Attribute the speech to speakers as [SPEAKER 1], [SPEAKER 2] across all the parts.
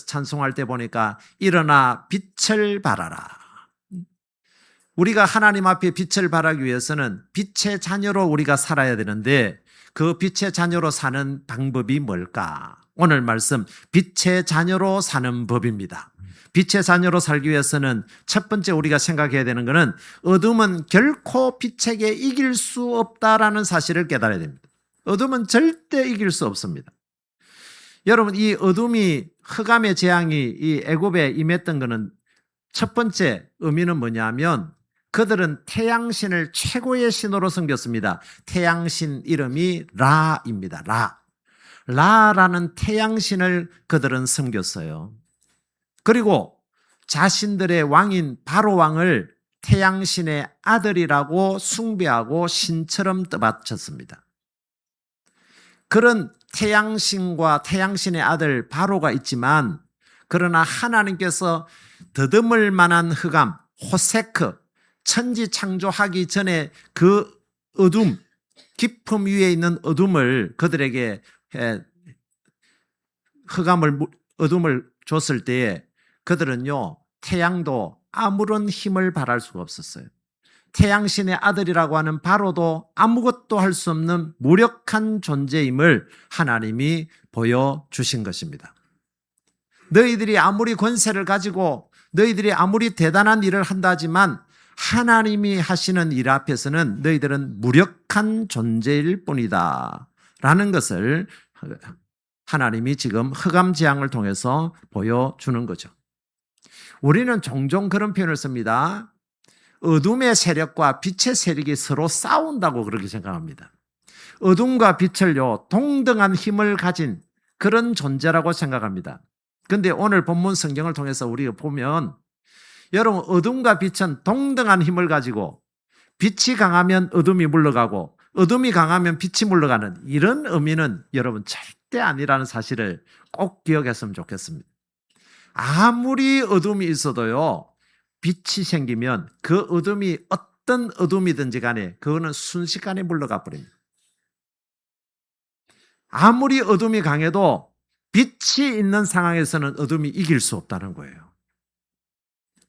[SPEAKER 1] 찬송할 때 보니까 일어나 빛을 발하라. 우리가 하나님 앞에 빛을 발하기 위해서는 빛의 자녀로 우리가 살아야 되는데 그 빛의 자녀로 사는 방법이 뭘까? 오늘 말씀 빛의 자녀로 사는 법입니다. 빛의 자녀로 살기 위해서는 첫 번째 우리가 생각해야 되는 것은 어둠은 결코 빛에게 이길 수 없다라는 사실을 깨달아야 됩니다. 어둠은 절대 이길 수 없습니다. 여러분, 이 어둠이 흑암의 재앙이 이 애굽에 임했던 것은 첫 번째 의미는 뭐냐면 그들은 태양신을 최고의 신으로 섬겼습니다. 태양신 이름이 라입니다. 라라는 태양신을 그들은 섬겼어요. 그리고 자신들의 왕인 바로 왕을 태양신의 아들이라고 숭배하고 신처럼 떠받쳤습니다. 그런 태양신과 태양신의 아들 바로가 있지만 그러나 하나님께서 더듬을 만한 흑암, 호세크, 천지 창조하기 전에 그 어둠, 깊음 위에 있는 어둠을 그들에게 어둠을 줬을 때에 그들은요, 태양도 아무런 힘을 발할 수가 없었어요. 태양신의 아들이라고 하는 바로도 아무것도 할 수 없는 무력한 존재임을 하나님이 보여주신 것입니다. 너희들이 아무리 권세를 가지고 너희들이 아무리 대단한 일을 한다 하지만 하나님이 하시는 일 앞에서는 너희들은 무력한 존재일 뿐이다 라는 것을 하나님이 지금 흑암 재앙을 통해서 보여주는 거죠. 우리는 종종 그런 표현을 씁니다. 어둠의 세력과 빛의 세력이 서로 싸운다고 그렇게 생각합니다. 어둠과 빛을요, 동등한 힘을 가진 그런 존재라고 생각합니다. 그런데 오늘 본문 성경을 통해서 우리가 보면 여러분, 어둠과 빛은 동등한 힘을 가지고 빛이 강하면 어둠이 물러가고 어둠이 강하면 빛이 물러가는 이런 의미는 여러분 절대 아니라는 사실을 꼭 기억했으면 좋겠습니다. 아무리 어둠이 있어도요, 빛이 생기면 그 어둠이 어떤 어둠이든지 간에 그거는 순식간에 물러가 버립니다. 아무리 어둠이 강해도 빛이 있는 상황에서는 어둠이 이길 수 없다는 거예요.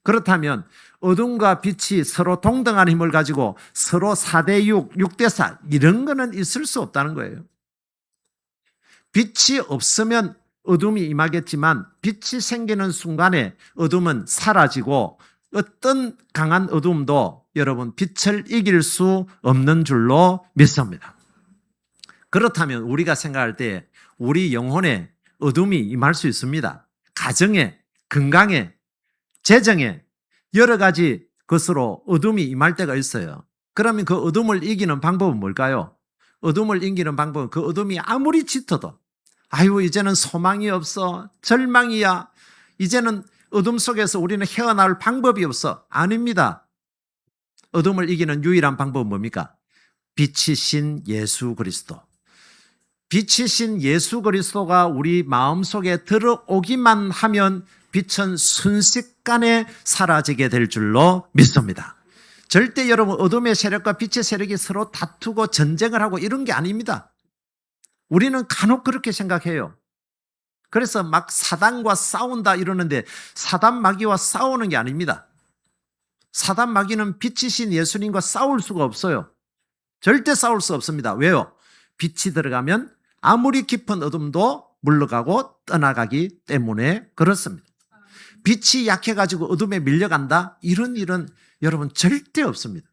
[SPEAKER 1] 그렇다면 어둠과 빛이 서로 동등한 힘을 가지고 서로 4대6, 6대4 이런 거는 있을 수 없다는 거예요. 빛이 없으면 어둠이 임하겠지만 빛이 생기는 순간에 어둠은 사라지고 어떤 강한 어둠도 여러분 빛을 이길 수 없는 줄로 믿습니다. 그렇다면 우리가 생각할 때 우리 영혼에 어둠이 임할 수 있습니다. 가정에, 건강에, 재정에 여러 가지 것으로 어둠이 임할 때가 있어요. 그러면 그 어둠을 이기는 방법은 뭘까요? 어둠을 이기는 방법은 그 어둠이 아무리 짙어도 아유 이제는 소망이 없어, 절망이야, 이제는 어둠 속에서 우리는 헤어나올 방법이 없어. 아닙니다. 어둠을 이기는 유일한 방법은 뭡니까? 빛이신 예수 그리스도. 빛이신 예수 그리스도가 우리 마음속에 들어오기만 하면 빛은 순식간에 사라지게 될 줄로 믿습니다. 절대 여러분 어둠의 세력과 빛의 세력이 서로 다투고 전쟁을 하고 이런 게 아닙니다. 우리는 간혹 그렇게 생각해요. 그래서 막 사단과 싸운다 이러는데 사단 마귀와 싸우는 게 아닙니다. 사단 마귀는 빛이신 예수님과 싸울 수가 없어요. 절대 싸울 수 없습니다. 왜요? 빛이 들어가면 아무리 깊은 어둠도 물러가고 떠나가기 때문에 그렇습니다. 빛이 약해가지고 어둠에 밀려간다? 이런 일은 여러분 절대 없습니다.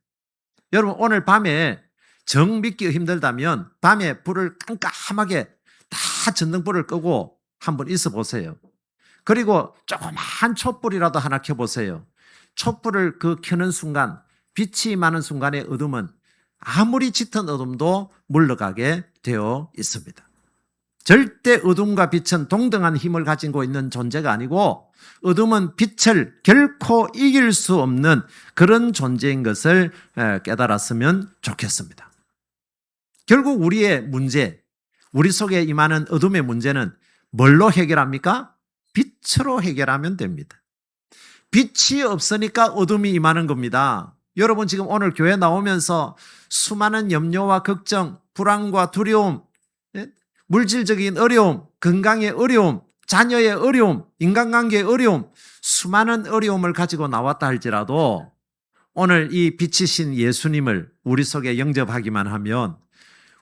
[SPEAKER 1] 여러분 오늘 밤에 정 믿기 힘들다면 밤에 불을 깜깜하게 다 전등불을 끄고 한번 있어 보세요. 그리고 조그만 촛불이라도 하나 켜보세요. 촛불을 켜는 순간 빛이 많은 순간에 어둠은 아무리 짙은 어둠도 물러가게 되어 있습니다. 절대 어둠과 빛은 동등한 힘을 가지고 있는 존재가 아니고 어둠은 빛을 결코 이길 수 없는 그런 존재인 것을 깨달았으면 좋겠습니다. 결국 우리의 문제, 우리 속에 임하는 어둠의 문제는 뭘로 해결합니까? 빛으로 해결하면 됩니다. 빛이 없으니까 어둠이 임하는 겁니다. 여러분 지금 오늘 교회 나오면서 수많은 염려와 걱정, 불안과 두려움, 물질적인 어려움, 건강의 어려움, 자녀의 어려움, 인간관계의 어려움, 수많은 어려움을 가지고 나왔다 할지라도 오늘 이 빛이신 예수님을 우리 속에 영접하기만 하면,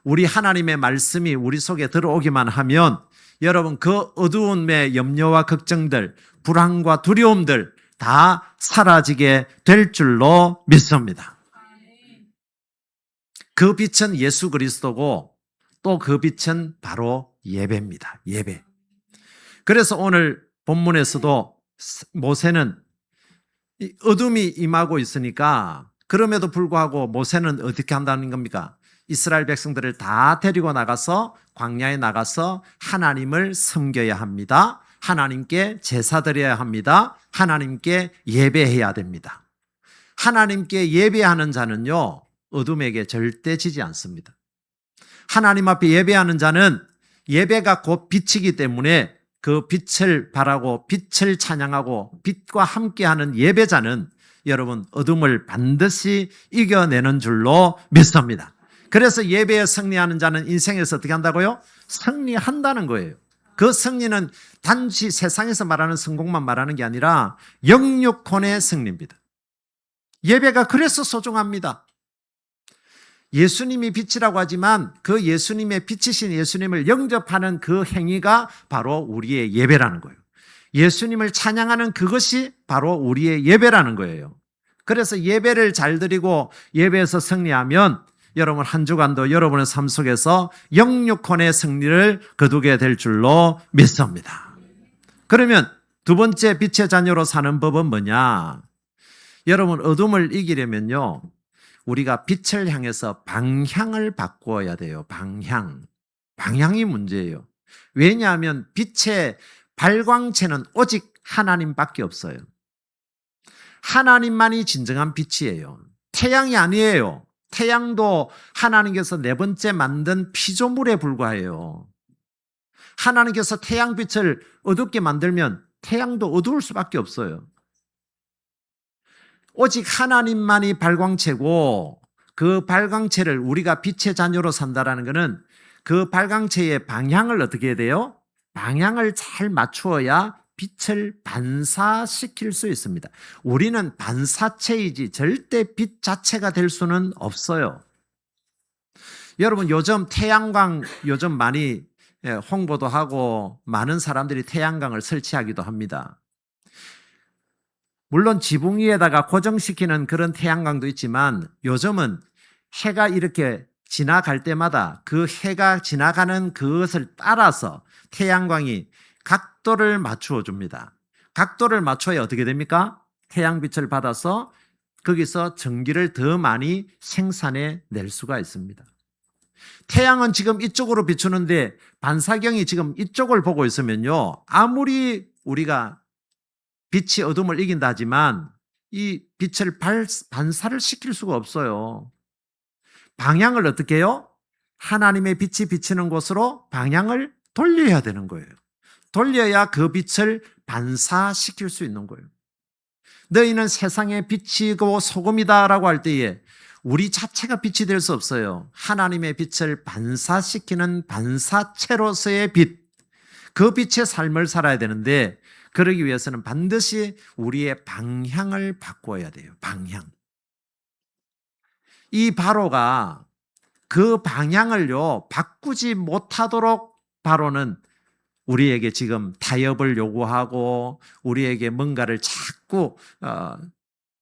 [SPEAKER 1] 우리 하나님의 말씀이 우리 속에 들어오기만 하면 여러분 그 어두움의 염려와 걱정들, 불안과 두려움들 다 사라지게 될 줄로 믿습니다. 그 빛은 예수 그리스도고 또 그 빛은 바로 예배입니다. 예배. 그래서 오늘 본문에서도 모세는 어둠이 임하고 있으니까, 그럼에도 불구하고 모세는 어떻게 한다는 겁니까? 이스라엘 백성들을 다 데리고 나가서 광야에 나가서 하나님을 섬겨야 합니다. 하나님께 제사 드려야 합니다. 하나님께 예배해야 됩니다. 하나님께 예배하는 자는요, 어둠에게 절대 지지 않습니다. 하나님 앞에 예배하는 자는 예배가 곧 빛이기 때문에 그 빛을 바라고 빛을 찬양하고 빛과 함께하는 예배자는 여러분 어둠을 반드시 이겨내는 줄로 믿습니다. 그래서 예배에 승리하는 자는 인생에서 어떻게 한다고요? 승리한다는 거예요. 그 승리는 단지 세상에서 말하는 성공만 말하는 게 아니라 영육혼의 승리입니다. 예배가 그래서 소중합니다. 예수님이 빛이라고 하지만 그 예수님의 빛이신 예수님을 영접하는 그 행위가 바로 우리의 예배라는 거예요. 예수님을 찬양하는 그것이 바로 우리의 예배라는 거예요. 그래서 예배를 잘 드리고 예배에서 승리하면 여러분 한 주간도 여러분의 삶 속에서 영육혼의 승리를 거두게 될 줄로 믿습니다. 그러면 두 번째 빛의 자녀로 사는 법은 뭐냐? 여러분 어둠을 이기려면요, 우리가 빛을 향해서 방향을 바꾸어야 돼요. 방향이 문제예요. 왜냐하면 빛의 발광체는 오직 하나님밖에 없어요. 하나님만이 진정한 빛이에요. 태양이 아니에요. 태양도 하나님께서 네 번째 만든 피조물에 불과해요. 하나님께서 태양빛을 어둡게 만들면 태양도 어두울 수밖에 없어요. 오직 하나님만이 발광체고, 그 발광체를 우리가 빛의 자녀로 산다라는 것은 그 발광체의 방향을 어떻게 해야 돼요? 방향을 잘 맞추어야 빛을 반사시킬 수 있습니다. 우리는 반사체이지 절대 빛 자체가 될 수는 없어요. 여러분 요즘 태양광 많이 홍보도 하고 많은 사람들이 태양광을 설치하기도 합니다. 물론 지붕 위에다가 고정시키는 그런 태양광도 있지만 요즘은 해가 이렇게 지나갈 때마다 그 해가 지나가는 그것을 따라서 태양광이 각도를 맞추어 줍니다. 각도를 맞춰야 어떻게 됩니까? 태양빛을 받아서 거기서 전기를 더 많이 생산해 낼 수가 있습니다. 태양은 지금 이쪽으로 비추는데 반사경이 지금 이쪽을 보고 있으면요, 아무리 우리가 빛이 어둠을 이긴다 하지만 이 빛을 반사를 시킬 수가 없어요. 방향을 어떻게 해요? 하나님의 빛이 비치는 곳으로 방향을 돌려야 되는 거예요. 돌려야 그 빛을 반사시킬 수 있는 거예요. 너희는 세상의 빛이고 소금이다라고 할 때에 우리 자체가 빛이 될 수 없어요. 하나님의 빛을 반사시키는 반사체로서의 빛, 그 빛의 삶을 살아야 되는데 그러기 위해서는 반드시 우리의 방향을 바꿔야 돼요. 방향. 이 바로가 그 방향을요 바꾸지 못하도록 바로는 우리에게 지금 타협을 요구하고 우리에게 뭔가를 자꾸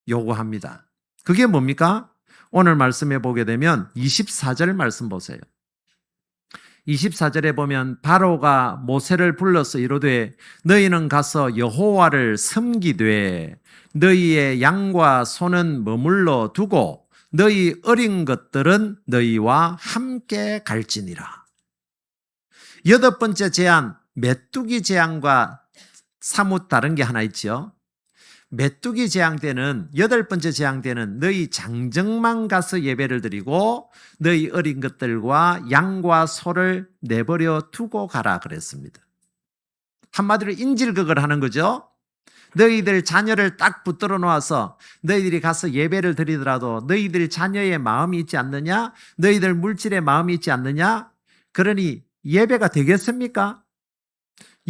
[SPEAKER 1] 요구합니다. 그게 뭡니까? 오늘 말씀해 보게 되면 24절 말씀 보세요. 24절에 보면 바로가 모세를 불러서 이르되 너희는 가서 여호와를 섬기되 너희의 양과 소는 머물러 두고 너희 어린 것들은 너희와 함께 갈지니라. 여덟 번째 제안, 메뚜기 제안과 사뭇 다른 게 하나 있죠. 메뚜기 제한 때는 여덟 번째 제한 때는 너희 장정만 가서 예배를 드리고 너희 어린 것들과 양과 소를 내버려 두고 가라 그랬습니다. 한마디로 인질극을 하는 거죠. 너희들 자녀를 딱 붙들어 놓아서 너희들이 가서 예배를 드리더라도 너희들 자녀의 마음이 있지 않느냐? 너희들 물질의 마음이 있지 않느냐? 그러니 예배가 되겠습니까?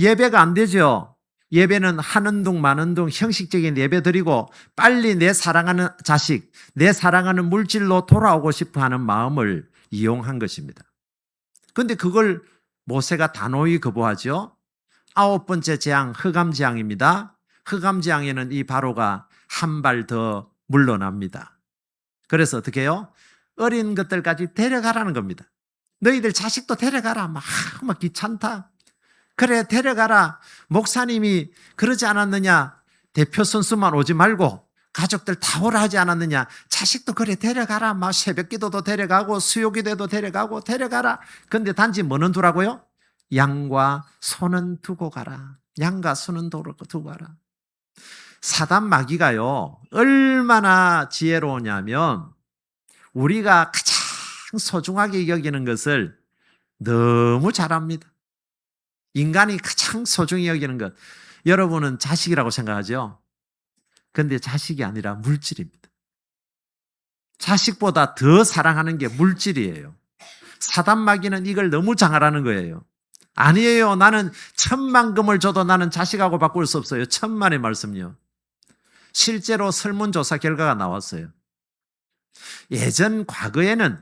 [SPEAKER 1] 예배가 안 되죠. 예배는 하는 둥 마는 둥 형식적인 예배 드리고 빨리 내 사랑하는 자식, 내 사랑하는 물질로 돌아오고 싶어 하는 마음을 이용한 것입니다. 그런데 그걸 모세가 단호히 거부하죠. 9번째 재앙, 흑암재앙입니다. 흑암재앙에는 이 바로가 한 발 더 물러납니다. 그래서 어떻게 해요? 어린 것들까지 데려가라는 겁니다. 너희들 자식도 데려가라. 막 귀찮다. 그래, 데려가라. 목사님이 그러지 않았느냐. 대표 선수만 오지 말고 가족들 다 오라 하지 않았느냐. 자식도 그래, 데려가라. 막 새벽 기도도 데려가고 수요 기도도 데려가고 데려가라. 근데 단지 뭐는 두라고요? 양과 소는 두고 가라. 양과 소는 두고 가라. 사단 마귀가요, 얼마나 지혜로우냐면 우리가 가장 소중하게 여기는 것을 너무 잘 압니다. 인간이 가장 소중히 여기는 것. 여러분은 자식이라고 생각하죠? 근데 자식이 아니라 물질입니다. 자식보다 더 사랑하는 게 물질이에요. 사단 마귀는 이걸 너무 장하라는 거예요. 아니에요. 나는 1,000만금을 줘도 나는 자식하고 바꿀 수 없어요. 1,000만의 말씀요. 실제로 설문조사 결과가 나왔어요. 예전 과거에는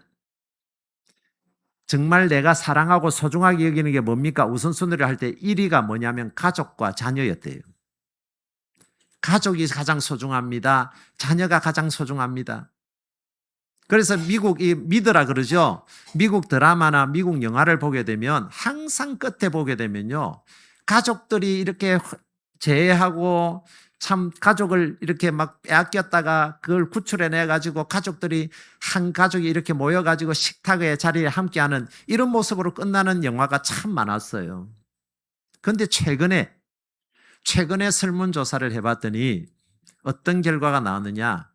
[SPEAKER 1] 정말 내가 사랑하고 소중하게 여기는 게 뭡니까? 우선순위를 할 때 1위가 뭐냐면 가족과 자녀였대요. 가족이 가장 소중합니다. 자녀가 가장 소중합니다. 그래서 미국이 미드라 그러죠. 미국 드라마나 미국 영화를 보게 되면 항상 끝에 보게 되면요. 가족들이 이렇게 재해하고 참 가족을 이렇게 막 빼앗겼다가 그걸 구출해내 가지고 가족들이 한 가족이 이렇게 모여 가지고 식탁의 자리에 함께하는 이런 모습으로 끝나는 영화가 참 많았어요. 그런데 최근에 설문조사를 해봤더니 어떤 결과가 나왔느냐.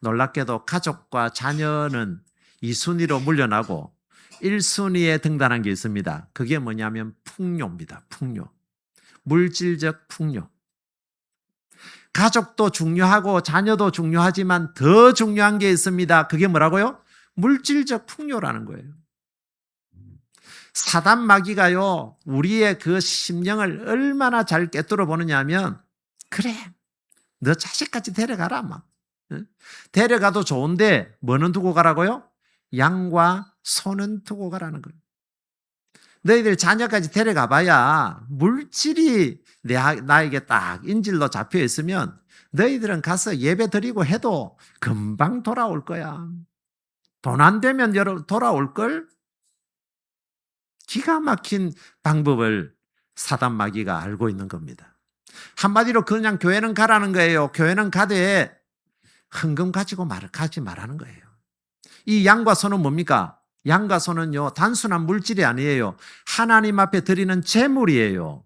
[SPEAKER 1] 놀랍게도 가족과 자녀는 2순위로 물려나고 1순위에 등단한 게 있습니다. 그게 뭐냐면 풍요입니다. 풍요. 물질적 풍요. 가족도 중요하고 자녀도 중요하지만 더 중요한 게 있습니다. 그게 뭐라고요? 물질적 풍요라는 거예요. 사단 마귀가요, 우리의 그 심령을 얼마나 잘 꿰뚫어 보느냐 하면, 그래, 너 자식까지 데려가라, 막. 데려가도 좋은데, 뭐는 두고 가라고요? 양과 소는 두고 가라는 거예요. 너희들 자녀까지 데려가 봐야 물질이 나에게 딱 인질로 잡혀 있으면 너희들은 가서 예배 드리고 해도 금방 돌아올 거야. 돈 안 되면 돌아올걸? 기가 막힌 방법을 사단 마귀가 알고 있는 겁니다. 한마디로 그냥 교회는 가라는 거예요. 교회는 가되 헌금 가지고 가지 말라는 거예요. 이 양과 소는 뭡니까? 양과 소는요, 단순한 물질이 아니에요. 하나님 앞에 드리는 제물이에요.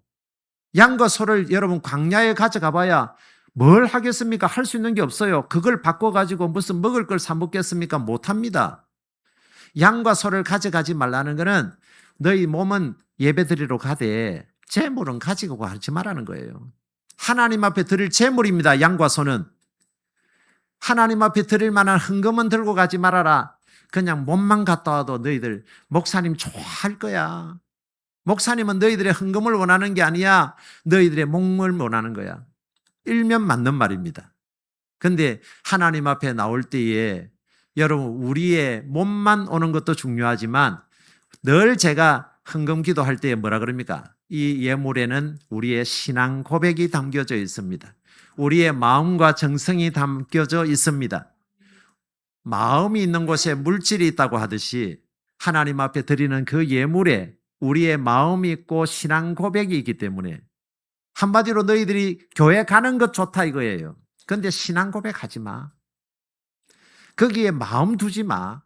[SPEAKER 1] 양과 소를 여러분 광야에 가져가 봐야 뭘 하겠습니까? 할 수 있는 게 없어요. 그걸 바꿔가지고 무슨 먹을 걸 사 먹겠습니까? 못합니다. 양과 소를 가져가지 말라는 것은 너희 몸은 예배 드리러 가되 제물은 가지고 가지 말라는 거예요. 하나님 앞에 드릴 제물입니다. 양과 소는. 하나님 앞에 드릴 만한 헌금은 들고 가지 말아라. 그냥 몸만 갔다 와도 너희들 목사님 좋아할 거야. 목사님은 너희들의 헌금을 원하는 게 아니야. 너희들의 목을 원하는 거야. 일면 맞는 말입니다. 그런데 하나님 앞에 나올 때에 여러분 우리의 몸만 오는 것도 중요하지만 늘 제가 헌금 기도할 때에 뭐라 그럽니까? 이 예물에는 우리의 신앙 고백이 담겨져 있습니다. 우리의 마음과 정성이 담겨져 있습니다. 마음이 있는 곳에 물질이 있다고 하듯이 하나님 앞에 드리는 그 예물에 우리의 마음이 있고 신앙 고백이 있기 때문에 한마디로 너희들이 교회 가는 것 좋다 이거예요. 그런데 신앙 고백하지 마. 거기에 마음 두지 마.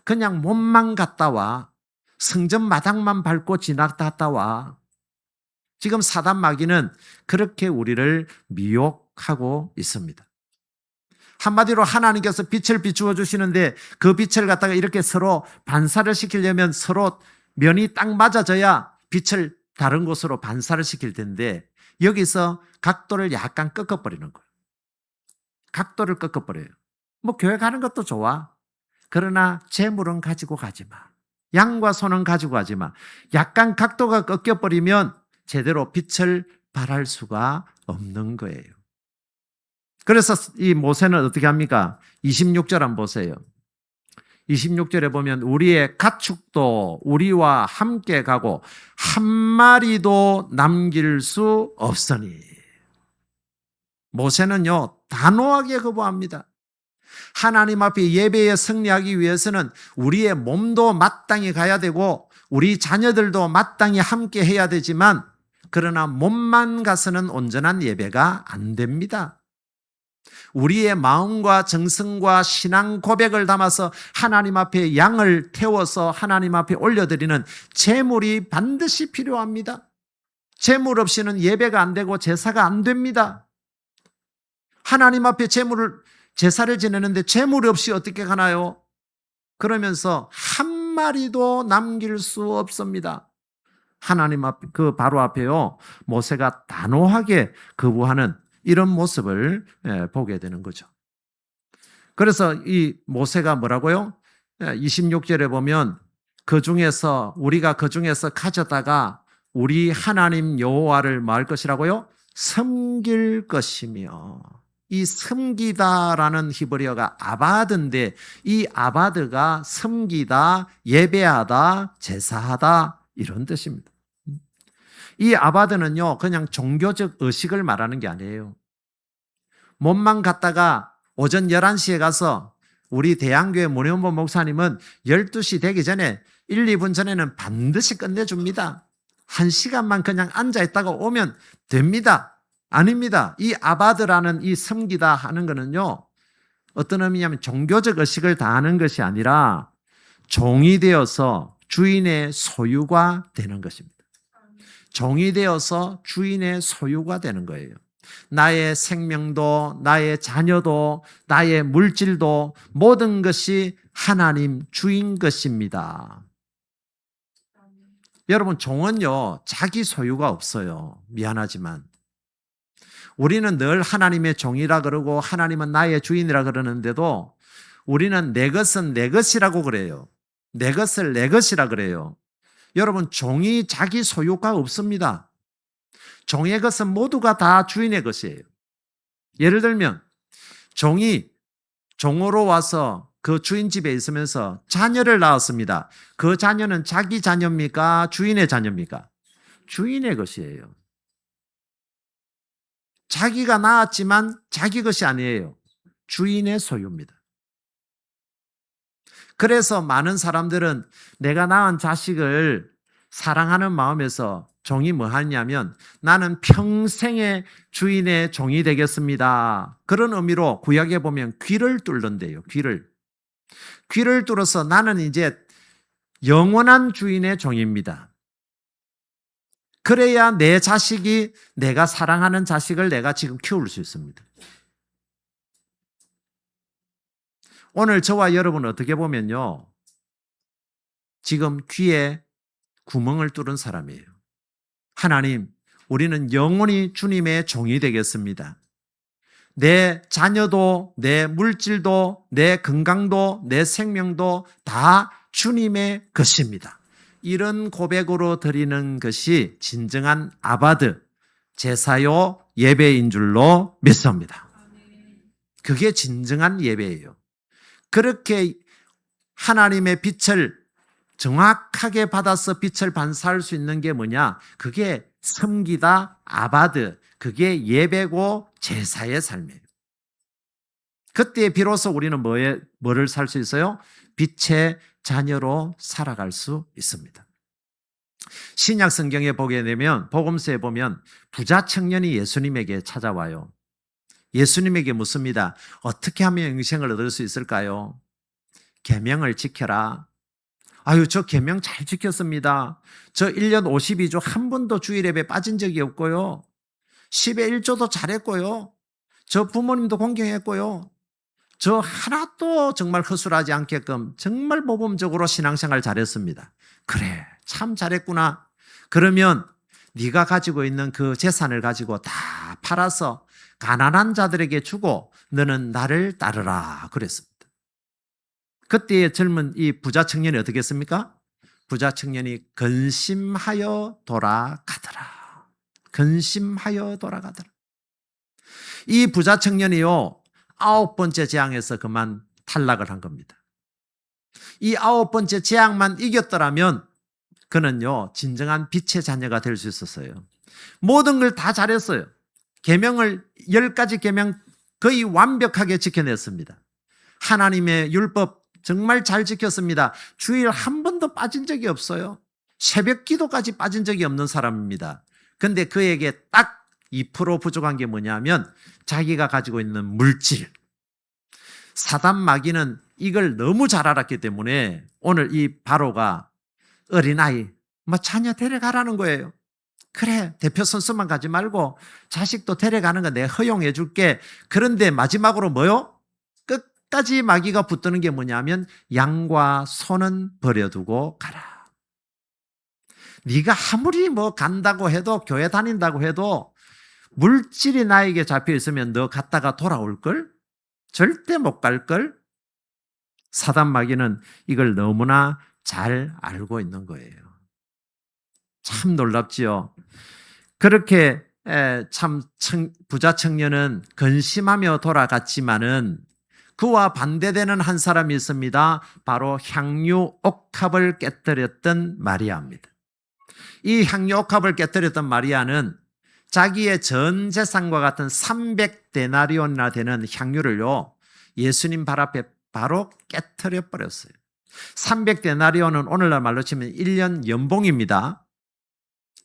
[SPEAKER 1] 그냥 몸만 갔다 와. 성전 마당만 밟고 지나갔다 와. 지금 사단 마귀는 그렇게 우리를 미혹하고 있습니다. 한마디로 하나님께서 빛을 비추어 주시는데 그 빛을 갖다가 이렇게 서로 반사를 시키려면 서로 면이 딱 맞아져야 빛을 다른 곳으로 반사를 시킬 텐데 여기서 각도를 약간 꺾어버리는 거예요. 각도를 꺾어버려요. 뭐 교회 가는 것도 좋아. 그러나 재물은 가지고 가지 마. 양과 소는 가지고 가지 마. 약간 각도가 꺾여버리면 제대로 빛을 발할 수가 없는 거예요. 그래서 이 모세는 어떻게 합니까? 26절 한번 보세요. 26절에 보면 우리의 가축도 우리와 함께 가고 한 마리도 남길 수 없으니. 모세는요, 단호하게 거부합니다. 하나님 앞에 예배에 승리하기 위해서는 우리의 몸도 마땅히 가야 되고 우리 자녀들도 마땅히 함께 해야 되지만 그러나 몸만 가서는 온전한 예배가 안 됩니다. 우리의 마음과 정성과 신앙 고백을 담아서 하나님 앞에 양을 태워서 하나님 앞에 올려드리는 제물이 반드시 필요합니다. 제물 없이는 예배가 안 되고 제사가 안 됩니다. 하나님 앞에 제사를 지내는데 제물이 없이 어떻게 가나요? 그러면서 한 마리도 남길 수 없습니다. 하나님 앞, 그 바로 앞에요, 모세가 단호하게 거부하는 이런 모습을 보게 되는 거죠. 그래서 이 모세가 뭐라고요? 26절에 보면 우리가 그 중에서 가져다가 우리 하나님 여호와를 뭐 할 것이라고요? 섬길 것이며. 이 섬기다라는 히브리어가 아바드인데 이 아바드가 섬기다, 예배하다, 제사하다 이런 뜻입니다. 이 아바드는요, 그냥 종교적 의식을 말하는 게 아니에요. 몸만 갔다가 오전 11시에 가서 우리 대양교회 문현보 목사님은 12시 되기 전에 1, 2분 전에는 반드시 끝내줍니다. 1시간만 그냥 앉아있다가 오면 됩니다. 아닙니다. 이 아바드라는 이 섬기다 하는 거는요, 어떤 의미냐면 종교적 의식을 다하는 것이 아니라 종이 되어서 주인의 소유가 되는 것입니다. 종이 되어서 주인의 소유가 되는 거예요. 나의 생명도, 나의 자녀도, 나의 물질도 모든 것이 하나님 주인 것입니다. 여러분, 종은요, 자기 소유가 없어요. 미안하지만. 우리는 늘 하나님의 종이라 그러고 하나님은 나의 주인이라 그러는데도 우리는 내 것은 내 것이라고 그래요. 내 것을 내 것이라 그래요. 여러분, 종이 자기 소유가 없습니다. 종의 것은 모두가 다 주인의 것이에요. 예를 들면 종이 종으로 와서 그 주인 집에 있으면서 자녀를 낳았습니다. 그 자녀는 자기 자녀입니까? 주인의 자녀입니까? 주인의 것이에요. 자기가 낳았지만 자기 것이 아니에요. 주인의 소유입니다. 그래서 많은 사람들은 내가 낳은 자식을 사랑하는 마음에서 종이 뭐 하냐면 나는 평생의 주인의 종이 되겠습니다. 그런 의미로 구약에 보면 귀를 뚫는데요. 귀를 뚫어서 나는 이제 영원한 주인의 종입니다. 그래야 내 자식이 내가 사랑하는 자식을 내가 지금 키울 수 있습니다. 오늘 저와 여러분은 어떻게 보면요, 지금 귀에 구멍을 뚫은 사람이에요. 하나님, 우리는 영원히 주님의 종이 되겠습니다. 내 자녀도, 내 물질도, 내 건강도, 내 생명도 다 주님의 것입니다. 이런 고백으로 드리는 것이 진정한 아바드, 제사요 예배인 줄로 믿습니다. 그게 진정한 예배예요. 그렇게 하나님의 빛을 정확하게 받아서 빛을 반사할 수 있는 게 뭐냐? 그게 섬기다, 아바드, 그게 예배고 제사의 삶이에요. 그때 비로소 우리는 뭐를 살 수 있어요? 빛의 자녀로 살아갈 수 있습니다. 신약 성경에 보게 되면, 복음서에 보면 부자 청년이 예수님에게 찾아와요. 예수님에게 묻습니다. 어떻게 하면 영생을 얻을 수 있을까요? 계명을 지켜라. 아유, 저 계명 잘 지켰습니다. 저 1년 52주 한 번도 주일 예배 빠진 적이 없고요. 10의 1조도 잘했고요. 저 부모님도 공경했고요. 저 하나도 정말 허술하지 않게끔 정말 모범적으로 신앙생활 잘했습니다. 그래, 참 잘했구나. 그러면 네가 가지고 있는 그 재산을 가지고 다 팔아서 가난한 자들에게 주고 너는 나를 따르라 그랬습니다. 그때의 젊은 이 부자 청년이 어떻게 했습니까? 부자 청년이 근심하여 돌아가더라. 근심하여 돌아가더라. 이 부자 청년이요, 9번째 재앙에서 그만 탈락을 한 겁니다. 이 9번째 재앙만 이겼더라면 그는요, 진정한 빛의 자녀가 될 수 있었어요. 모든 걸 다 잘했어요. 계명을 10가지 계명 거의 완벽하게 지켜냈습니다. 하나님의 율법 정말 잘 지켰습니다. 주일 한 번도 빠진 적이 없어요. 새벽 기도까지 빠진 적이 없는 사람입니다. 근데 그에게 딱 2% 부족한 게 뭐냐면 자기가 가지고 있는 물질. 사단 마귀는 이걸 너무 잘 알았기 때문에 오늘 이 바로가 어린아이, 자녀 데려가라는 거예요. 그래, 대표 선수만 가지 말고 자식도 데려가는 거 내가 허용해 줄게. 그런데 마지막으로 뭐요? 끝까지 마귀가 붙드는 게 뭐냐면 양과 소는 버려두고 가라. 네가 아무리 간다고 해도 교회 다닌다고 해도 물질이 나에게 잡혀 있으면 너 갔다가 돌아올걸? 절대 못 갈걸? 사단 마귀는 이걸 너무나 잘 알고 있는 거예요. 참 놀랍지요. 그렇게 참 부자 청년은 근심하며 돌아갔지만은 그와 반대되는 한 사람이 있습니다. 바로 향유 옥합을 깨뜨렸던 마리아입니다. 이 향유 옥합을 깨뜨렸던 마리아는 자기의 전 재산과 같은 300데나리온이나 되는 향유를요, 예수님 발 앞에 바로 깨뜨려 버렸어요. 300데나리온은 오늘날 말로 치면 1년 연봉입니다.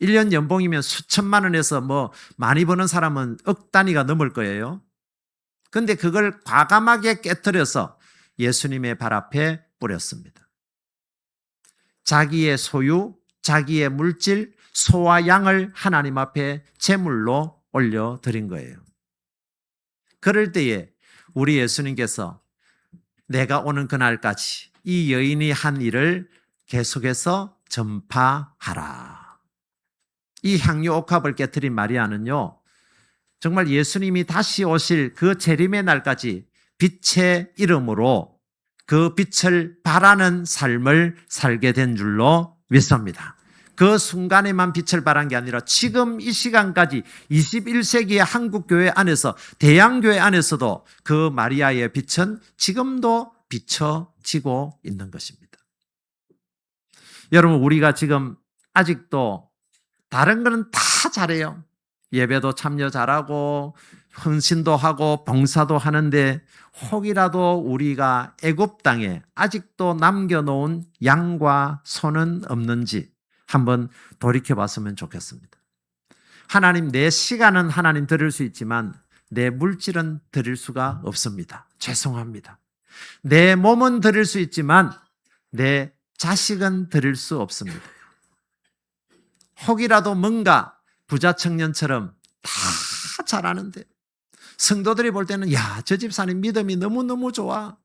[SPEAKER 1] 1년 연봉이면 수천만 원에서 많이 버는 사람은 억 단위가 넘을 거예요. 근데 그걸 과감하게 깨뜨려서 예수님의 발 앞에 뿌렸습니다. 자기의 소유, 자기의 물질, 소와 양을 하나님 앞에 제물로 올려드린 거예요. 그럴 때에 우리 예수님께서 내가 오는 그날까지 이 여인이 한 일을 계속해서 전파하라. 이 향유 옥합을 깨뜨린 마리아는요, 정말 예수님이 다시 오실 그 재림의 날까지 빛의 이름으로 그 빛을 발하는 삶을 살게 된 줄로 믿습니다. 그 순간에만 빛을 발한 게 아니라 지금 이 시간까지 21세기의 한국교회 안에서, 대양교회 안에서도 그 마리아의 빛은 지금도 비춰지고 있는 것입니다. 여러분, 우리가 지금 아직도 다른 거는 다 잘해요. 예배도 참여 잘하고 헌신도 하고 봉사도 하는데 혹이라도 우리가 애굽 땅에 아직도 남겨놓은 양과 소는 없는지 한번 돌이켜봤으면 좋겠습니다. 하나님, 내 시간은 하나님 드릴 수 있지만 내 물질은 드릴 수가 없습니다. 죄송합니다. 내 몸은 드릴 수 있지만 내 자식은 드릴 수 없습니다. 혹이라도 뭔가 부자 청년처럼 다 잘하는데 성도들이 볼 때는 저 집사님 믿음이 너무너무 좋아.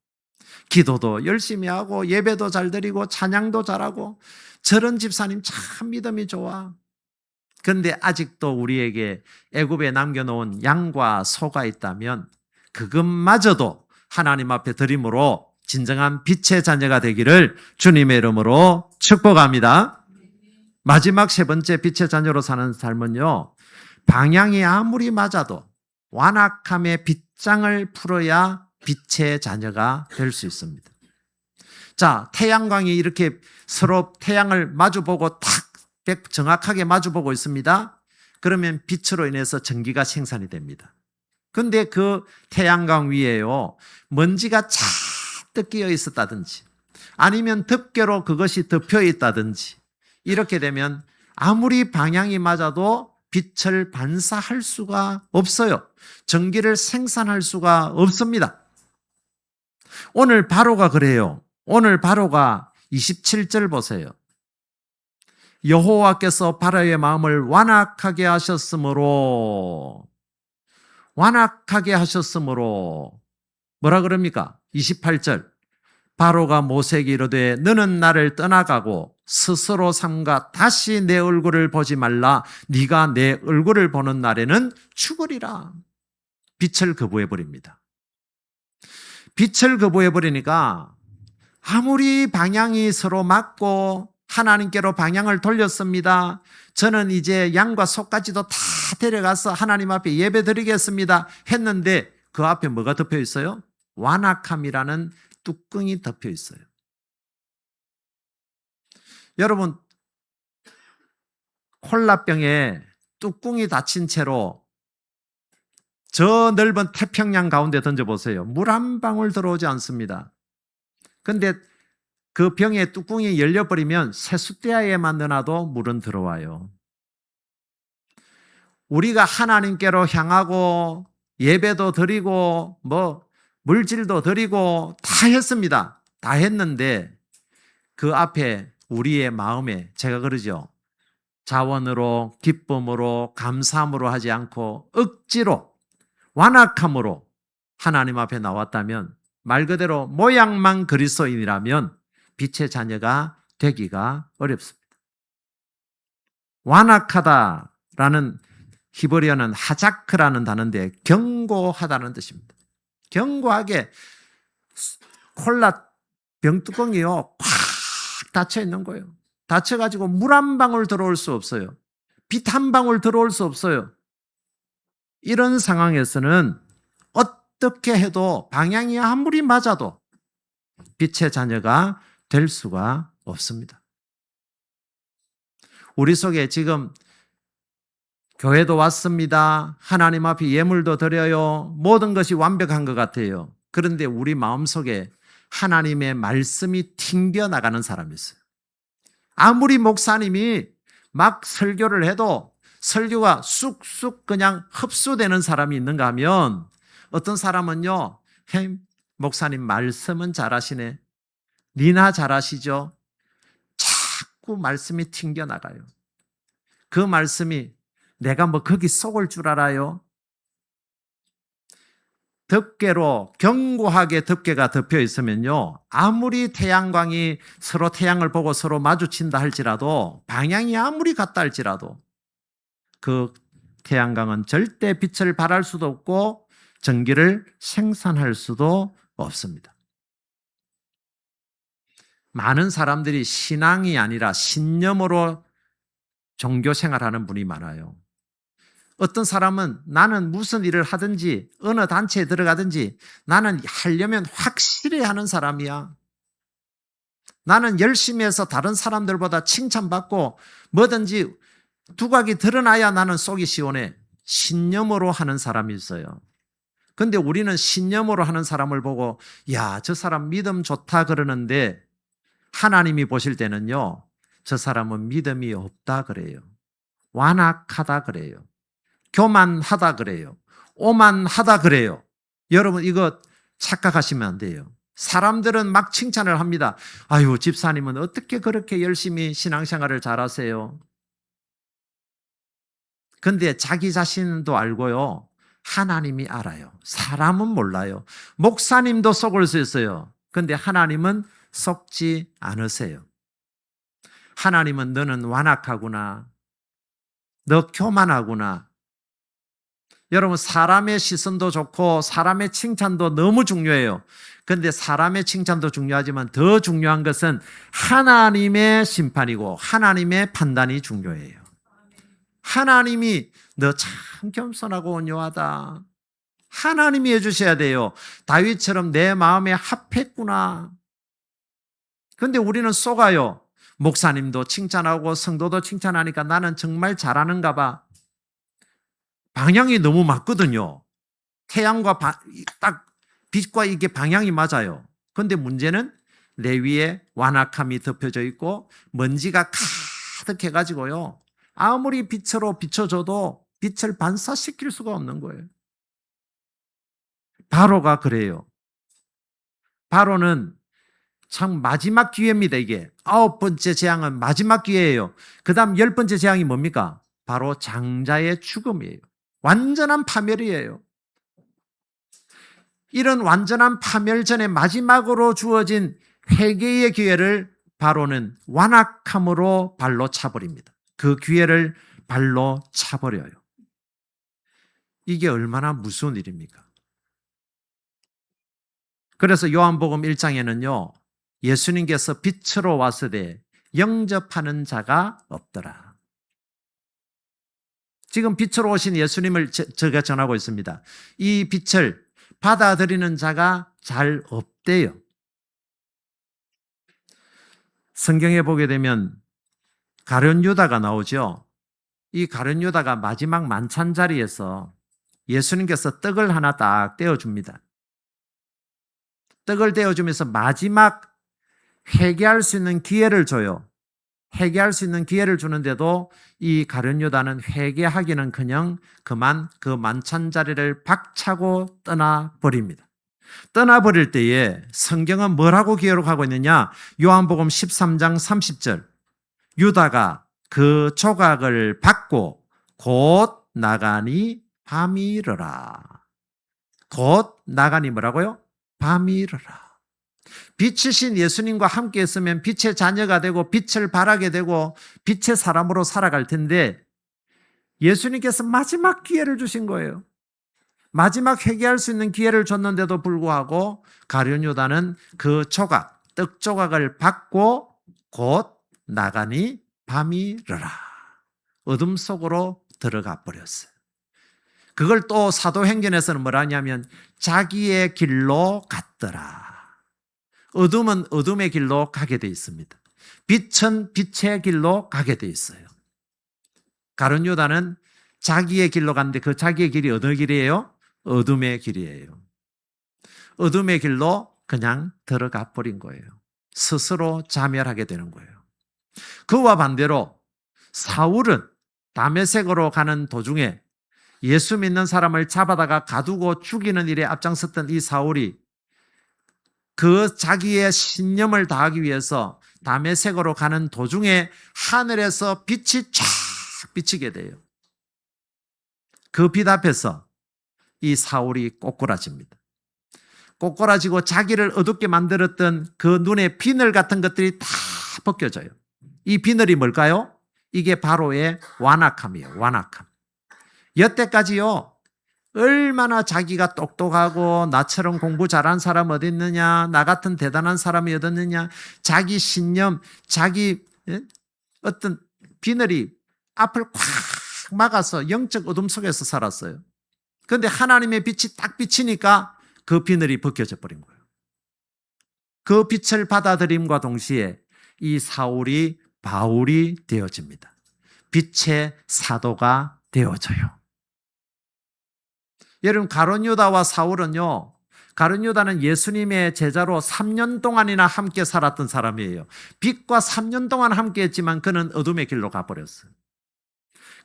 [SPEAKER 1] 기도도 열심히 하고 예배도 잘 드리고 찬양도 잘하고 저런 집사님 참 믿음이 좋아. 그런데 아직도 우리에게 애굽에 남겨놓은 양과 소가 있다면 그것마저도 하나님 앞에 드림으로 진정한 빛의 자녀가 되기를 주님의 이름으로 축복합니다. 마지막 세 번째 빛의 자녀로 사는 삶은요, 방향이 아무리 맞아도 완악함의 빗장을 풀어야 빛의 자녀가 될 수 있습니다. 자, 태양광이 이렇게 서로 태양을 마주보고 탁 정확하게 마주보고 있습니다. 그러면 빛으로 인해서 전기가 생산이 됩니다. 근데 그 태양광 위에요, 먼지가 잔뜩 끼어 있었다든지 아니면 덮개로 그것이 덮여 있다든지 이렇게 되면 아무리 방향이 맞아도 빛을 반사할 수가 없어요. 전기를 생산할 수가 없습니다. 오늘 바로가 그래요. 오늘 바로가 27절 보세요. 여호와께서 바로의 마음을 완악하게 하셨으므로 뭐라 그럽니까? 28절. 바로가 모세에게 이르되 너는 나를 떠나가고 스스로 삼가 다시 내 얼굴을 보지 말라. 네가 내 얼굴을 보는 날에는 죽으리라. 빛을 거부해버립니다. 빛을 거부해버리니까 아무리 방향이 서로 맞고 하나님께로 방향을 돌렸습니다. 저는 이제 양과 소까지도 다 데려가서 하나님 앞에 예배 드리겠습니다. 했는데 그 앞에 뭐가 덮여 있어요? 완악함이라는 뚜껑이 덮여 있어요. 여러분, 콜라병에 뚜껑이 닫힌 채로 저 넓은 태평양 가운데 던져보세요. 물 한 방울 들어오지 않습니다. 근데 그 병의 뚜껑이 열려버리면 세숫대야에만 넣어놔도 물은 들어와요. 우리가 하나님께로 향하고 예배도 드리고 물질도 드리고 다 했습니다. 다 했는데 그 앞에 우리의 마음에 제가 그러죠. 자원으로 기쁨으로 감사함으로 하지 않고 억지로 완악함으로 하나님 앞에 나왔다면 말 그대로 모양만 그리스도인이라면 빛의 자녀가 되기가 어렵습니다. 완악하다라는 히브리어는 하자크라는 단어인데 견고하다는 뜻입니다. 견고하게 콜라 병뚜껑이요 꽉 닫혀 있는 거예요. 닫혀가지고 물 한 방울 들어올 수 없어요. 빛 한 방울 들어올 수 없어요. 이런 상황에서는 어떻게 해도 방향이 아무리 맞아도 빛의 자녀가 될 수가 없습니다. 우리 속에 지금 교회도 왔습니다. 하나님 앞에 예물도 드려요. 모든 것이 완벽한 것 같아요. 그런데 우리 마음속에 하나님의 말씀이 튕겨나가는 사람이 있어요. 아무리 목사님이 막 설교를 해도 설교가 쑥쑥 그냥 흡수되는 사람이 있는가 하면 어떤 사람은요, 목사님 말씀은 잘하시네. 니나 잘하시죠? 자꾸 말씀이 튕겨나가요. 그 말씀이 내가 거기 속을 줄 알아요? 덮개로 견고하게 덮개가 덮여 있으면요, 아무리 태양광이 서로 태양을 보고 서로 마주친다 할지라도 방향이 아무리 같다 할지라도 그 태양광은 절대 빛을 발할 수도 없고 전기를 생산할 수도 없습니다. 많은 사람들이 신앙이 아니라 신념으로 종교 생활하는 분이 많아요. 어떤 사람은 나는 무슨 일을 하든지 어느 단체에 들어가든지 나는 하려면 확실히 하는 사람이야. 나는 열심히 해서 다른 사람들보다 칭찬받고 뭐든지 두각이 드러나야 나는 속이 시원해. 신념으로 하는 사람이 있어요. 근데 우리는 신념으로 하는 사람을 보고 야, 저 사람 믿음 좋다 그러는데 하나님이 보실 때는요, 저 사람은 믿음이 없다 그래요. 완악하다 그래요. 교만하다 그래요. 오만하다 그래요. 여러분 이거 착각하시면 안 돼요. 사람들은 막 칭찬을 합니다. 아유, 집사님은 어떻게 그렇게 열심히 신앙생활을 잘하세요? 근데 자기 자신도 알고요. 하나님이 알아요. 사람은 몰라요. 목사님도 속을 수 있어요. 근데 하나님은 속지 않으세요. 하나님은 너는 완악하구나. 너 교만하구나. 여러분, 사람의 시선도 좋고 사람의 칭찬도 너무 중요해요. 그런데 사람의 칭찬도 중요하지만 더 중요한 것은 하나님의 심판이고 하나님의 판단이 중요해요. 하나님이 너 참 겸손하고 온유하다. 하나님이 해주셔야 돼요. 다윗처럼 내 마음에 합했구나. 그런데 우리는 속아요. 목사님도 칭찬하고 성도도 칭찬하니까 나는 정말 잘하는가 봐. 방향이 너무 맞거든요. 태양과 딱 빛과 이게 방향이 맞아요. 그런데 문제는 내 위에 완악함이 덮여져 있고 먼지가 가득해가지고요. 아무리 빛으로 비춰줘도 빛을 반사시킬 수가 없는 거예요. 바로가 그래요. 바로는 참 마지막 기회입니다. 이게 9번째 재앙은 마지막 기회예요. 그 다음 10번째 재앙이 뭡니까? 바로 장자의 죽음이에요. 완전한 파멸이에요. 이런 완전한 파멸 전에 마지막으로 주어진 회개의 기회를 바로는 완악함으로 발로 차버립니다. 그 기회를 발로 차버려요. 이게 얼마나 무서운 일입니까? 그래서 요한복음 1장에는요, 예수님께서 빛으로 왔으되 영접하는 자가 없더라. 지금 빛으로 오신 예수님을 제가 전하고 있습니다. 이 빛을 받아들이는 자가 잘 없대요. 성경에 보게 되면 가룟 유다가 나오죠. 이 가룟 유다가 마지막 만찬 자리에서 예수님께서 떡을 하나 딱 떼어줍니다. 떡을 떼어주면서 마지막 회개할 수 있는 기회를 줘요. 회개할 수 있는 기회를 주는데도 이 가룟 유다는 회개하기는커녕 그만 그 만찬 자리를 박차고 떠나버립니다. 떠나버릴 때에 성경은 뭐라고 기록하고 있느냐? 요한복음 13장 30절. 유다가 그 조각을 받고 곧 나가니 밤이 이르라. 곧 나가니 뭐라고요? 밤이 이르라. 빛이신 예수님과 함께 있으면 빛의 자녀가 되고 빛을 발하게 되고 빛의 사람으로 살아갈 텐데 예수님께서 마지막 기회를 주신 거예요. 마지막 회개할 수 있는 기회를 줬는데도 불구하고 가룟 유다는 그 조각, 떡 조각을 받고 곧 나가니 밤이 이르라. 어둠 속으로 들어가 버렸어요. 그걸 또 사도행전에서는 뭐라 하냐면 자기의 길로 갔더라. 어둠은 어둠의 길로 가게 돼 있습니다. 빛은 빛의 길로 가게 돼 있어요. 가룟 유다는 자기의 길로 갔는데 그 자기의 길이 어느 길이에요? 어둠의 길이에요. 어둠의 길로 그냥 들어가 버린 거예요. 스스로 자멸하게 되는 거예요. 그와 반대로 사울은 다메섹으로 가는 도중에 예수 믿는 사람을 잡아다가 가두고 죽이는 일에 앞장섰던 이 사울이 그 자기의 신념을 다하기 위해서 다메섹으로 가는 도중에 하늘에서 빛이 쫙 비치게 돼요. 그 빛 앞에서 이 사울이 꼬꾸라집니다. 꼬꾸라지고 자기를 어둡게 만들었던 그 눈의 비늘 같은 것들이 다 벗겨져요. 이 비늘이 뭘까요? 이게 바로의 완악함이에요. 완악함. 여태까지요. 얼마나 자기가 똑똑하고 나처럼 공부 잘한 사람 어디 있느냐, 나 같은 대단한 사람이 어디 있느냐, 자기 신념, 자기 어떤 비늘이 앞을 콱 막아서 영적 어둠 속에서 살았어요. 그런데 하나님의 빛이 딱 비치니까 그 비늘이 벗겨져 버린 거예요. 그 빛을 받아들임과 동시에 이 사울이 바울이 되어집니다. 빛의 사도가 되어져요. 여러분, 가룟 유다와 사울은요, 가룟 유다는 예수님의 제자로 3년 동안이나 함께 살았던 사람이에요. 빛과 3년 동안 함께 했지만 그는 어둠의 길로 가버렸어요.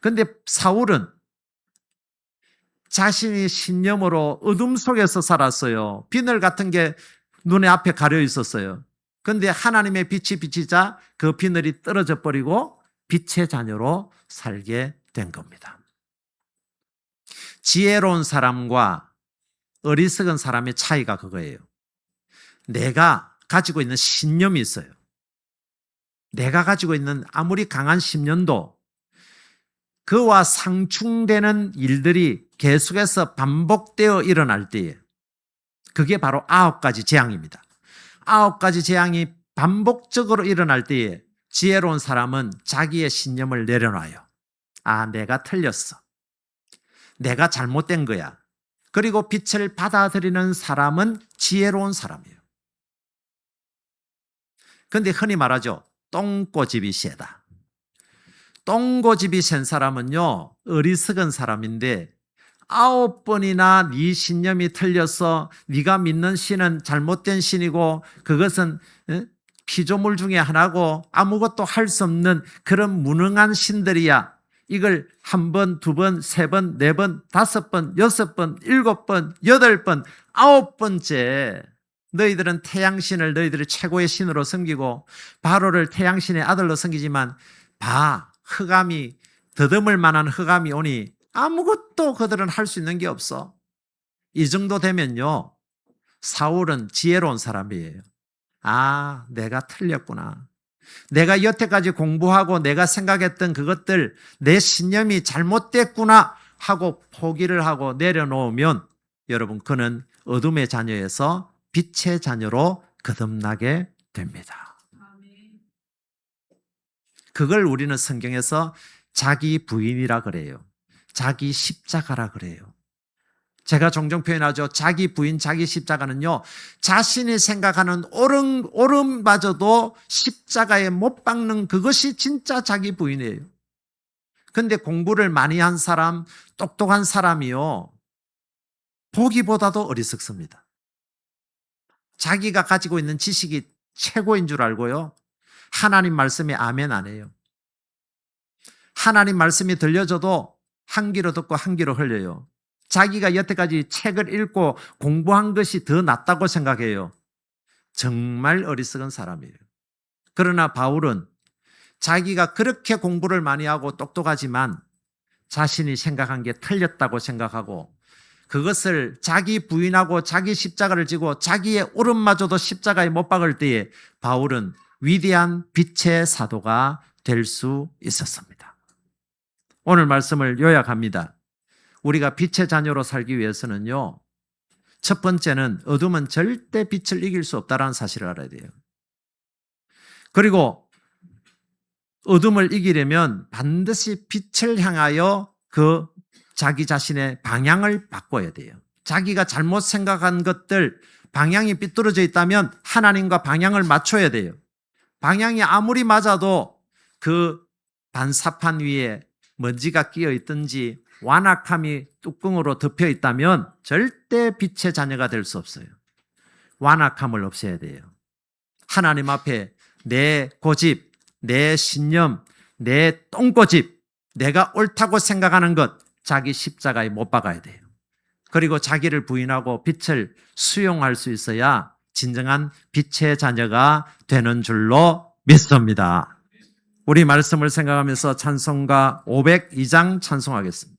[SPEAKER 1] 그런데 사울은 자신의 신념으로 어둠 속에서 살았어요. 비늘 같은 게 눈에 앞에 가려 있었어요. 그런데 하나님의 빛이 비치자 그 비늘이 떨어져 버리고 빛의 자녀로 살게 된 겁니다. 지혜로운 사람과 어리석은 사람의 차이가 그거예요. 내가 가지고 있는 신념이 있어요. 내가 가지고 있는 아무리 강한 신념도 그와 상충되는 일들이 계속해서 반복되어 일어날 때에 그게 바로 9가지 재앙입니다. 9가지 재앙이 반복적으로 일어날 때에 지혜로운 사람은 자기의 신념을 내려놔요. 아, 내가 틀렸어. 내가 잘못된 거야. 그리고 빛을 받아들이는 사람은 지혜로운 사람이에요. 그런데 흔히 말하죠. 똥꼬집이 세다. 똥고집이 센 사람은요, 어리석은 사람인데 9번이나 네 신념이 틀려서 네가 믿는 신은 잘못된 신이고 그것은 피조물 중에 하나고 아무것도 할 수 없는 그런 무능한 신들이야. 이걸 1번, 2번, 3번, 4번, 5번, 6번, 7번, 8번, 9번째 너희들은 태양신을 너희들의 최고의 신으로 섬기고 바로를 태양신의 아들로 섬기지만 봐, 흑암이 더듬을 만한 흑암이 오니 아무것도 그들은 할 수 있는 게 없어. 이 정도 되면요, 사울은 지혜로운 사람이에요. 아, 내가 틀렸구나. 내가 여태까지 공부하고 내가 생각했던 그것들, 내 신념이 잘못됐구나 하고 포기를 하고 내려놓으면 여러분, 그는 어둠의 자녀에서 빛의 자녀로 거듭나게 됩니다. 그걸 우리는 성경에서 자기 부인이라 그래요. 자기 십자가라 그래요. 제가 종종 표현하죠. 자기 부인, 자기 십자가는요, 자신이 생각하는 옳음마저도 십자가에 못 박는 그것이 진짜 자기 부인이에요. 근데 공부를 많이 한 사람, 똑똑한 사람이요, 보기보다도 어리석습니다. 자기가 가지고 있는 지식이 최고인 줄 알고요, 하나님 말씀에 아멘 안 해요. 하나님 말씀이 들려줘도 한 귀로 듣고 한 귀로 흘려요. 자기가 여태까지 책을 읽고 공부한 것이 더 낫다고 생각해요. 정말 어리석은 사람이에요. 그러나 바울은 자기가 그렇게 공부를 많이 하고 똑똑하지만 자신이 생각한 게 틀렸다고 생각하고 그것을 자기 부인하고 자기 십자가를 지고 자기의 옳음마저도 십자가에 못 박을 때에 바울은 위대한 빛의 사도가 될 수 있었습니다. 오늘 말씀을 요약합니다. 우리가 빛의 자녀로 살기 위해서는요, 첫 번째는 어둠은 절대 빛을 이길 수 없다는 사실을 알아야 돼요. 그리고 어둠을 이기려면 반드시 빛을 향하여 그 자기 자신의 방향을 바꿔야 돼요. 자기가 잘못 생각한 것들, 방향이 삐뚤어져 있다면 하나님과 방향을 맞춰야 돼요. 방향이 아무리 맞아도 그 반사판 위에 먼지가 끼어 있든지 완악함이 뚜껑으로 덮여 있다면 절대 빛의 자녀가 될 수 없어요. 완악함을 없애야 돼요. 하나님 앞에 내 고집, 내 신념, 내 똥고집, 내가 옳다고 생각하는 것, 자기 십자가에 못 박아야 돼요. 그리고 자기를 부인하고 빛을 수용할 수 있어야 진정한 빛의 자녀가 되는 줄로 믿습니다. 우리 말씀을 생각하면서 찬송가 502장 찬송하겠습니다.